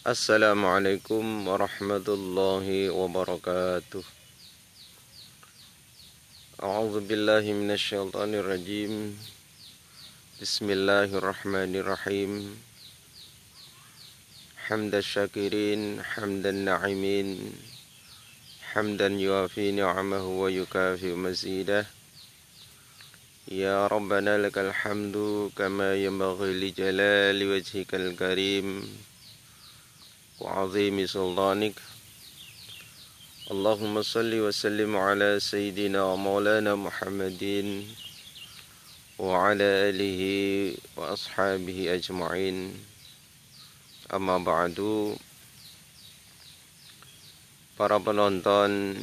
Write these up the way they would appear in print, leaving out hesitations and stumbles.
Assalamualaikum warahmatullahi wabarakatuh. A'udzu billahi minasyaitonir rajim. Bismillahirrahmanirrahim. Hamdan syakirin, hamdan na'imin, hamdan yuafi ni'amahu wa yukafi mazidah. Ya Rabbana lakal hamdu kama yanbaghi li jalali wajhikal karim wa 'azimi sultanik. Allahumma salli wa sallim ala sayyidina wa maulana Muhammadin wa ala alihi wa ashabihi ajma'in. Amma ba'du. Para penonton,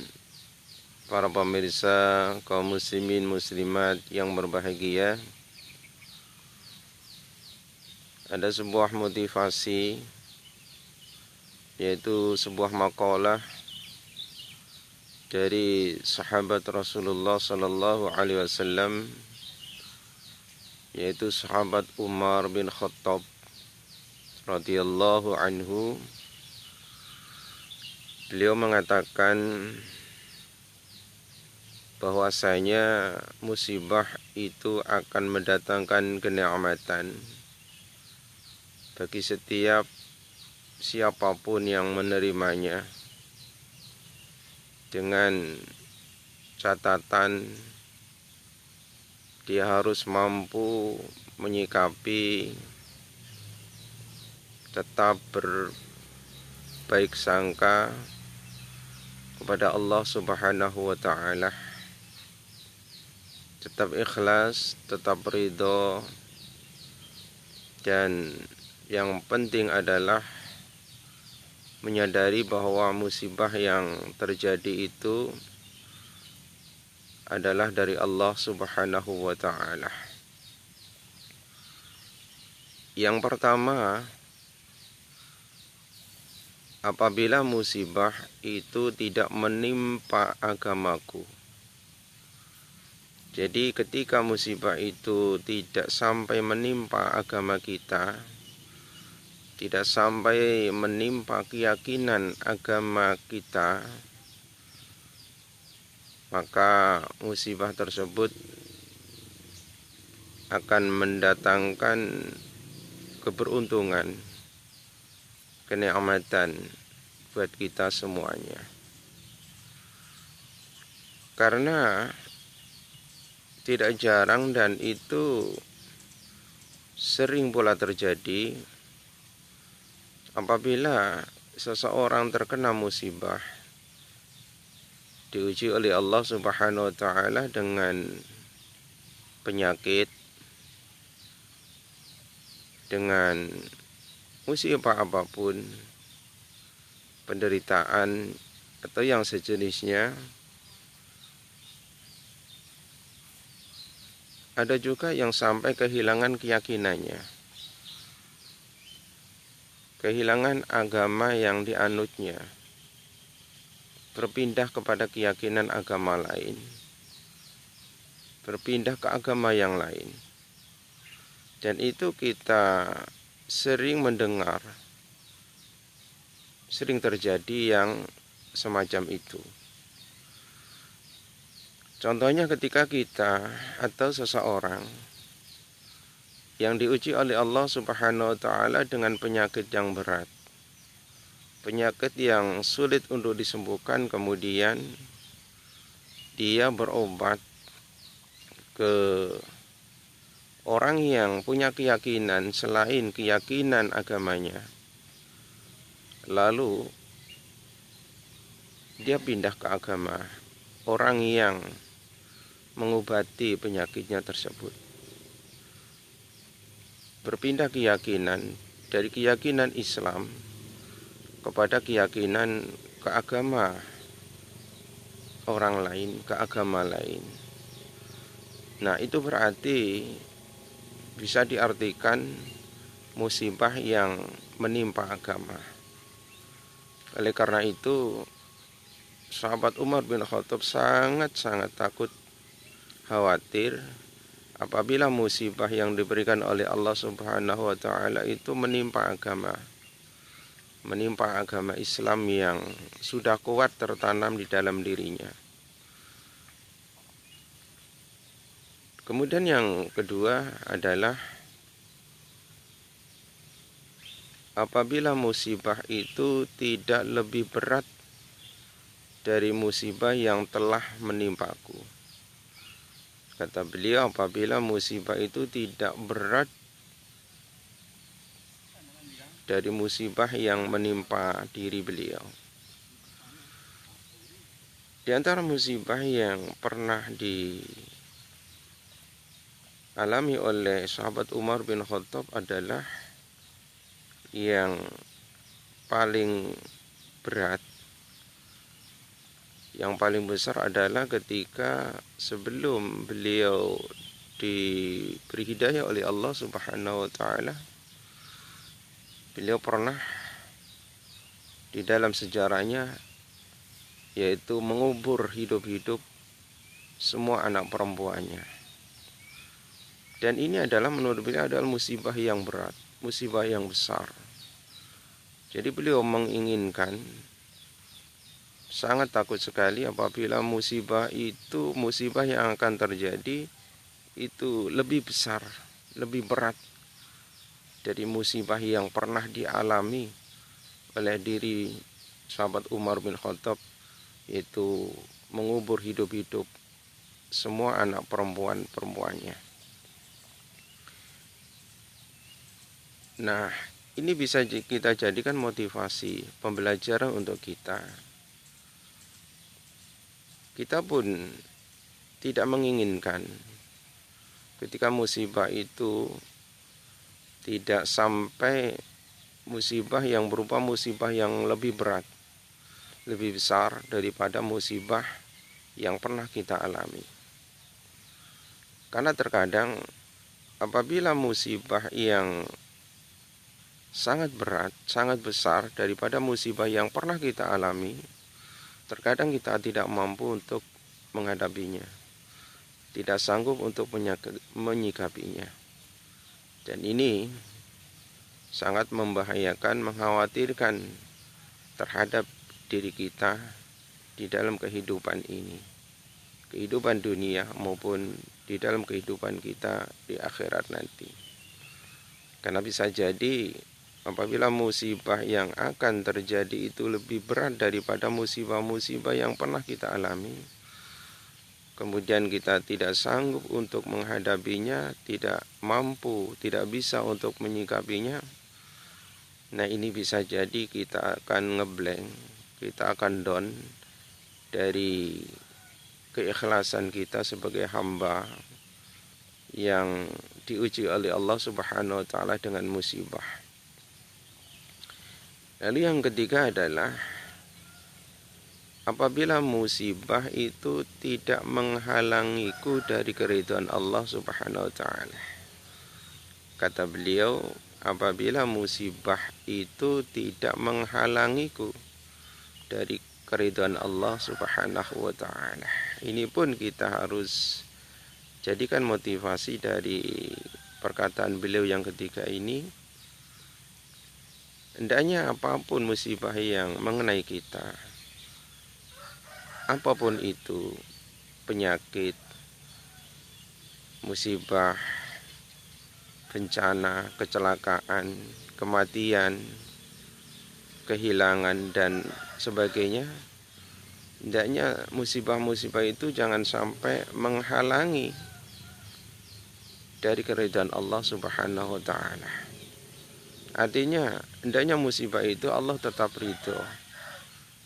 para pemirsa, kaum muslimin muslimat yang berbahagia, ada sebuah motivasi, yaitu sebuah makalah dari sahabat Rasulullah sallallahu alaihi wasallam, yaitu sahabat Umar bin Khattab radhiyallahu anhu. Beliau mengatakan bahwasanya musibah itu akan mendatangkan kenikmatan bagi setiap siapapun yang menerimanya, dengan catatan dia harus mampu menyikapi, tetap berbaik sangka kepada Allah Subhanahu wa ta'ala, tetap ikhlas, tetap ridho, dan yang penting adalah menyadari bahwa musibah yang terjadi itu adalah dari Allah Subhanahu wa ta'ala. Yang pertama, apabila musibah itu tidak menimpa agamaku. Jadi ketika musibah itu tidak sampai menimpa agama kita, tidak sampai menimpa keyakinan agama kita, maka musibah tersebut akan mendatangkan keberuntungan, kenikmatan buat kita semuanya. Karena tidak jarang dan itu sering pula terjadi, apabila seseorang terkena musibah, diuji oleh Allah Subhanahu wa ta'ala dengan penyakit, dengan musibah apapun, penderitaan atau yang sejenisnya. Ada juga yang sampai kehilangan keyakinannya, kehilangan agama yang dianutnya, berpindah kepada keyakinan agama lain, berpindah ke agama yang lain. Dan itu kita sering mendengar, sering terjadi yang semacam itu. Contohnya ketika kita atau seseorang yang diuji oleh Allah Subhanahu wa ta'ala dengan penyakit yang berat, penyakit yang sulit untuk disembuhkan, kemudian dia berobat ke orang yang punya keyakinan selain keyakinan agamanya, lalu dia pindah ke agama orang yang mengobati penyakitnya tersebut, berpindah keyakinan dari keyakinan Islam kepada keyakinan ke agama orang lain, ke agama lain. Nah, itu berarti bisa diartikan musibah yang menimpa agama. Oleh karena itu, sahabat Umar bin Khattab sangat-sangat takut, khawatir apabila musibah yang diberikan oleh Allah Subhanahu wa ta'ala itu menimpa agama, menimpa agama Islam yang sudah kuat tertanam di dalam dirinya. Kemudian yang kedua adalah apabila musibah itu tidak lebih berat dari musibah yang telah menimpaku. Kata beliau, apabila musibah itu tidak berat dari musibah yang menimpa diri beliau. Di antara musibah yang pernah dialami oleh sahabat Umar bin Khattab adalah yang paling berat, yang paling besar adalah ketika sebelum beliau diberi hidayah oleh Allah Subhanahu wa taala, beliau pernah di dalam sejarahnya yaitu mengubur hidup-hidup semua anak perempuannya. Dan ini adalah menurut beliau adalah musibah yang berat, musibah yang besar. Jadi beliau menginginkan, sangat takut sekali apabila musibah itu, musibah yang akan terjadi itu lebih besar, lebih berat dari musibah yang pernah dialami oleh diri sahabat Umar bin Khattab, yaitu mengubur hidup-hidup semua anak perempuannya. Nah, ini bisa kita jadikan motivasi, pembelajaran untuk kita. Kita pun tidak menginginkan ketika musibah itu tidak sampai musibah yang berupa musibah yang lebih berat, lebih besar daripada musibah yang pernah kita alami. Karena terkadang apabila musibah yang sangat berat, sangat besar daripada musibah yang pernah kita alami, terkadang kita tidak mampu untuk menghadapinya, tidak sanggup untuk menyikapinya. Dan ini sangat membahayakan, mengkhawatirkan terhadap diri kita di dalam kehidupan ini, kehidupan dunia maupun di dalam kehidupan kita di akhirat nanti. Karena bisa jadi apabila musibah yang akan terjadi itu lebih berat daripada musibah-musibah yang pernah kita alami, kemudian kita tidak sanggup untuk menghadapinya, tidak mampu, tidak bisa untuk menyikapinya, nah ini bisa jadi kita akan ngeblank, kita akan down dari keikhlasan kita sebagai hamba yang diuji oleh Allah Subhanahu wa taala dengan musibah. Lalu yang ketiga adalah apabila musibah itu tidak menghalangiku dari keridhaan Allah Subhanahu wa taala. Kata beliau, apabila musibah itu tidak menghalangiku dari keridhaan Allah Subhanahu wa taala. Ini pun kita harus jadikan motivasi dari perkataan beliau yang ketiga ini. Hendaknya apapun musibah yang mengenai kita, apapun itu, penyakit, musibah, bencana, kecelakaan, kematian, kehilangan, dan sebagainya, hendaknya musibah-musibah itu jangan sampai menghalangi dari keridhaan Allah Subhanahu wa taala. Artinya, hendaknya musibah itu Allah tetap ridho,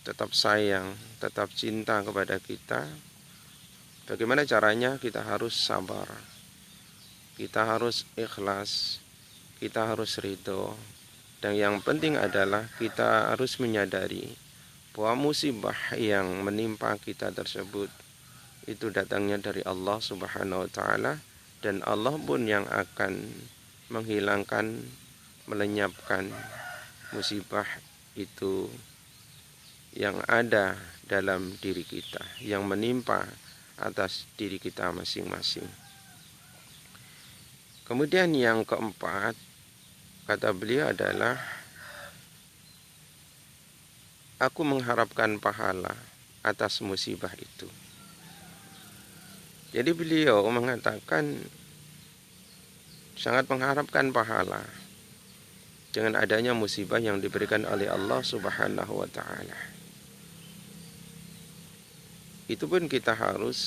tetap sayang, tetap cinta kepada kita. Bagaimana caranya? Kita harus sabar, kita harus ikhlas, kita harus ridho. Dan yang penting adalah kita harus menyadari bahwa musibah yang menimpa kita tersebut itu datangnya dari Allah Subhanahu wa taala, dan Allah pun yang akan menghilangkan, melenyapkan musibah itu yang ada dalam diri kita, yang menimpa atas diri kita masing-masing. Kemudian yang keempat, kata beliau adalah aku mengharapkan pahala atas musibah itu. Jadi beliau mengatakan sangat mengharapkan pahala dengan adanya musibah yang diberikan oleh Allah Subhanahu wa taala. Itu pun kita harus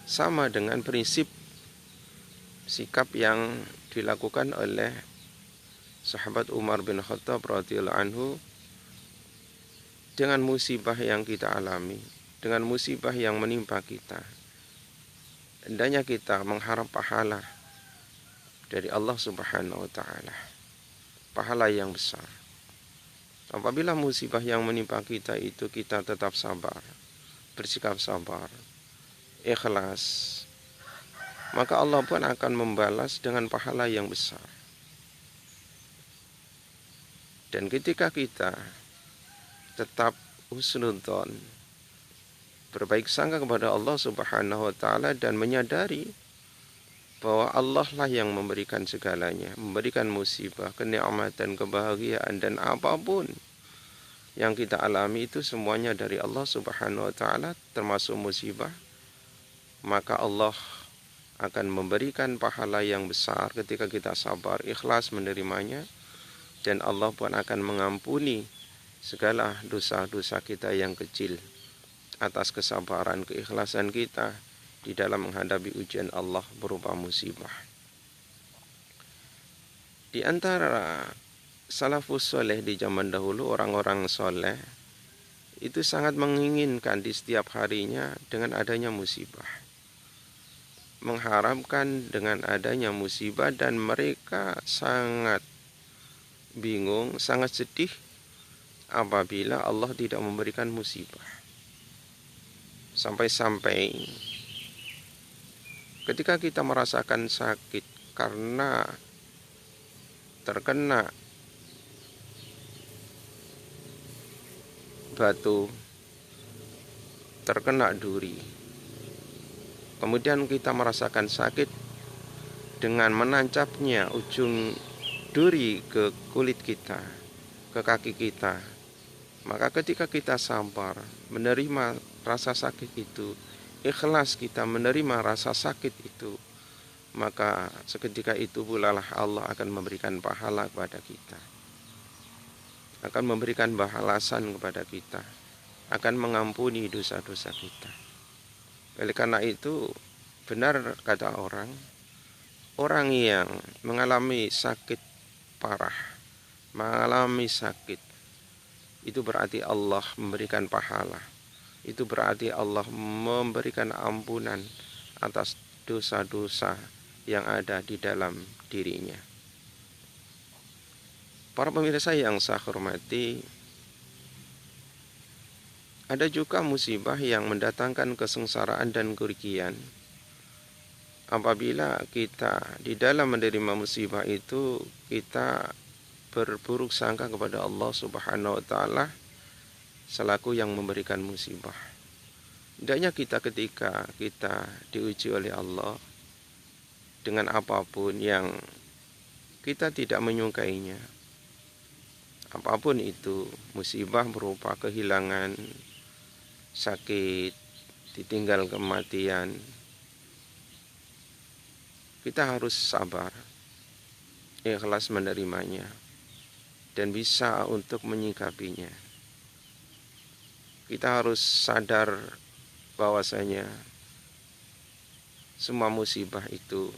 sama dengan prinsip sikap yang dilakukan oleh sahabat Umar bin Khattab radhiyallahu anhu dengan musibah yang kita alami, dengan musibah yang menimpa kita. Hendaknya kita mengharap pahala dari Allah Subhanahu wa taala. Pahala yang besar. Apabila musibah yang menimpa kita itu kita tetap sabar, bersikap sabar, ikhlas, maka Allah pun akan membalas dengan pahala yang besar. Dan ketika kita tetap husnudzon, berbaik sangka kepada Allah Subhanahu wa taala dan menyadari bahwa Allah lah yang memberikan segalanya, memberikan musibah, kenikmatan, kebahagiaan dan apapun yang kita alami itu semuanya dari Allah Subhanahu wa taala termasuk musibah, maka Allah akan memberikan pahala yang besar ketika kita sabar, ikhlas menerimanya, dan Allah pun akan mengampuni segala dosa-dosa kita yang kecil atas kesabaran, keikhlasan kita di dalam menghadapi ujian Allah berupa musibah. Di antara salafus soleh di zaman dahulu, orang-orang soleh itu sangat menginginkan di setiap harinya dengan adanya musibah, mengharapkan dengan adanya musibah, dan mereka sangat bingung, sangat sedih apabila Allah tidak memberikan musibah. Sampai-sampai ketika kita merasakan sakit karena terkena batu, terkena duri, kemudian kita merasakan sakit dengan menancapnya ujung duri ke kulit kita, ke kaki kita, maka ketika kita sabar menerima rasa sakit itu, ikhlas kita menerima rasa sakit itu, maka seketika itu pula lah Allah akan memberikan pahala kepada kita, akan memberikan balasan kepada kita, akan mengampuni dosa-dosa kita. Oleh karena itu, benar kata orang yang mengalami sakit parah, mengalami sakit, itu berarti Allah memberikan pahala. Itu berarti Allah memberikan ampunan atas dosa-dosa yang ada di dalam dirinya. Para pemirsa yang saya hormati, ada juga musibah yang mendatangkan kesengsaraan dan kerugian. Apabila kita di dalam menerima musibah itu, kita berburuk sangka kepada Allah Subhanahu wa taala selaku yang memberikan musibah. Hendaknya kita ketika kita diuji oleh Allah dengan apapun yang kita tidak menyukainya, apapun itu, musibah berupa kehilangan, sakit, ditinggal kematian, kita harus sabar, ikhlas menerimanya, dan bisa untuk menyikapinya. Kita harus sadar bahwasanya semua musibah itu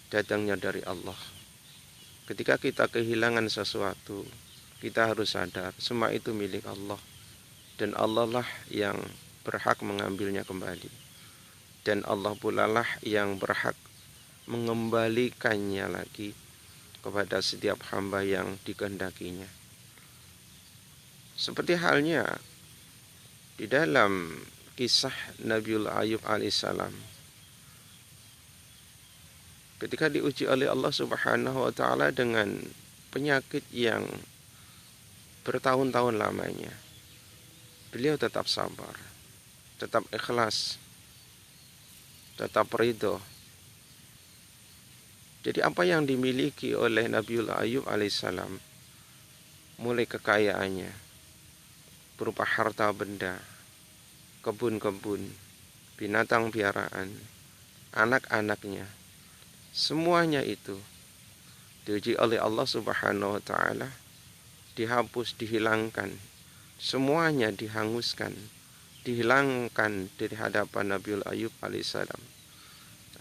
datangnya dari Allah. Ketika kita kehilangan sesuatu, kita harus sadar semua itu milik Allah, dan Allah lah yang berhak mengambilnya kembali, dan Allah pula lah yang berhak mengembalikannya lagi kepada setiap hamba yang dikehendakinya. Seperti halnya di dalam kisah Nabiullah Ayub alaihissalam, ketika diuji oleh Allah Subhanahu wa taala dengan penyakit yang bertahun-tahun lamanya, beliau tetap sabar, tetap ikhlas, tetap ridho. Jadi apa yang dimiliki oleh Nabiullah Ayub alaihissalam, mulai kekayaannya, berupa harta benda, kebun-kebun, binatang piaraan, anak-anaknya, semuanya itu diuji oleh Allah Subhanahu wa Ta'ala, dihapus, dihilangkan, semuanya dihanguskan, dihilangkan dari hadapan Nabiul Ayub alaihissalam.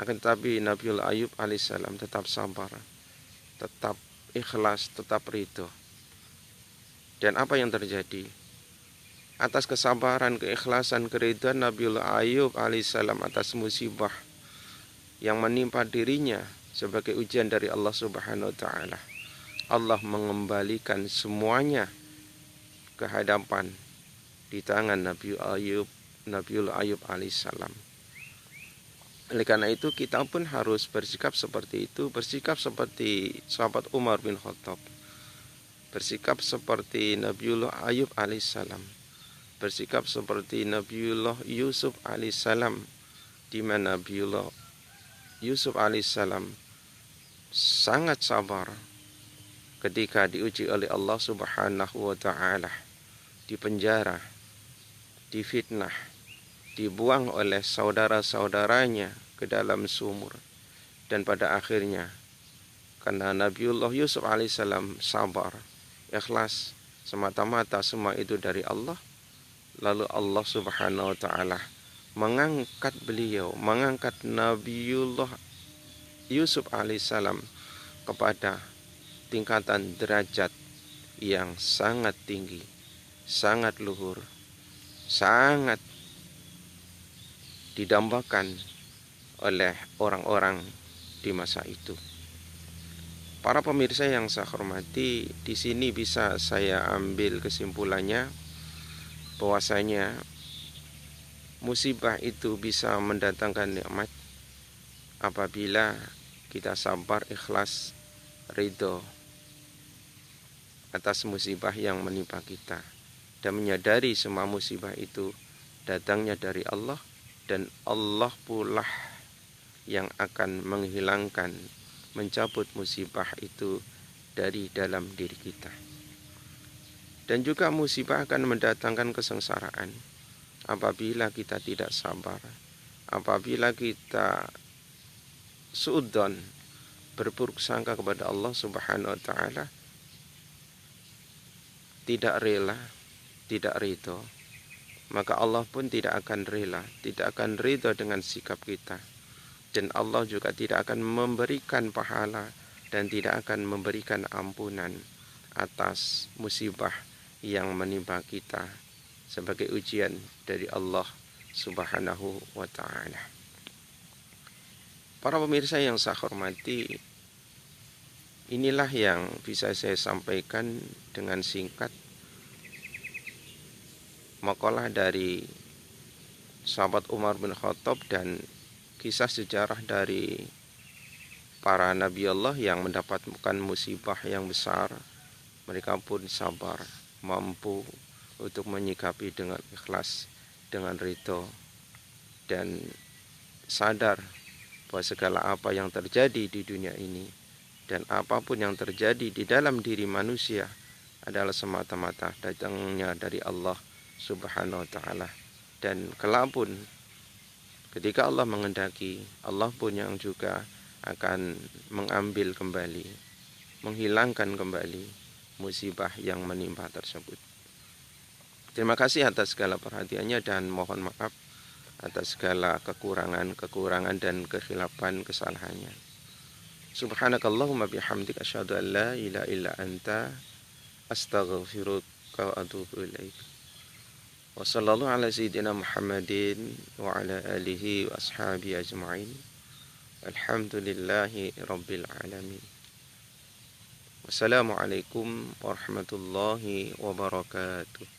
Akan tetapi Nabiul Ayub alaihissalam tetap sabar, tetap ikhlas, tetap ridho. Dan apa yang terjadi? Atas kesabaran, keikhlasan, keridhaan Nabiul Ayub alaihissalam atas musibah yang menimpa dirinya sebagai ujian dari Allah Subhanahu wa Ta'ala, Allah mengembalikan semuanya ke hadapan di tangan Nabiul Ayub alaihissalam. Oleh karena itu kita pun harus bersikap seperti itu, bersikap seperti sahabat Umar bin Khattab, bersikap seperti Nabiullah Ayub alaihissalam, bersikap seperti Nabiullah Yusuf alaihissalam, di mana Nabiullah Yusuf alaihissalam sangat sabar ketika diuji oleh Allah Subhanahu wa Ta'ala, dipenjara, difitnah, dibuang oleh saudara-saudaranya ke dalam sumur. Dan pada akhirnya karena Nabiullah Yusuf alaihissalam sabar, ikhlas, semata-mata semua itu dari Allah, lalu Allah Subhanahu wa Ta'ala mengangkat beliau, mengangkat Nabiullah Yusuf alaihissalam kepada tingkatan derajat yang sangat tinggi, sangat luhur, sangat didambakan oleh orang-orang di masa itu. Para pemirsa yang saya hormati, di sini bisa saya ambil kesimpulannya bahwasanya musibah itu bisa mendatangkan nikmat apabila kita sabar, ikhlas, ridho atas musibah yang menimpa kita, dan menyadari semua musibah itu datangnya dari Allah, dan Allah pula yang akan menghilangkan, mencabut musibah itu dari dalam diri kita. Dan juga musibah akan mendatangkan kesengsaraan apabila kita tidak sabar, apabila kita suudzon, berburuk sangka kepada Allah Subhanahu wa Ta'ala, tidak rela, tidak ridho, maka Allah pun tidak akan rela, tidak akan ridho dengan sikap kita. Dan Allah juga tidak akan memberikan pahala dan tidak akan memberikan ampunan atas musibah yang menimpa kita sebagai ujian dari Allah Subhanahu wa Ta'ala. Para pemirsa yang saya hormati, inilah yang bisa saya sampaikan dengan singkat makalah dari sahabat Umar bin Khattab dan kisah sejarah dari para Nabi Allah yang mendapatkan musibah yang besar. Mereka pun sabar, mampu untuk menyikapi dengan ikhlas, dengan ridho, dan sadar bahwa segala apa yang terjadi di dunia ini dan apapun yang terjadi di dalam diri manusia adalah semata-mata datangnya dari Allah Subhanahu wa Ta'ala. Dan kelak pun ketika Allah menghendaki, Allah pun yang juga akan mengambil kembali, menghilangkan kembali musibah yang menimpa tersebut. Terima kasih atas segala perhatiannya dan mohon maaf atas segala kekurangan dan kekhilafan kesalahannya. Subhanakallahumma bihamdik asyhadu an la ilaha illa anta astaghfiruka wa atubu ilaik. Wa sallallahu ala sayyidina Muhammadin wa ala alihi wa ashabihi ajma'in. Alhamdulillahi rabbil alamin. Wassalamualaikum warahmatullahi wabarakatuh.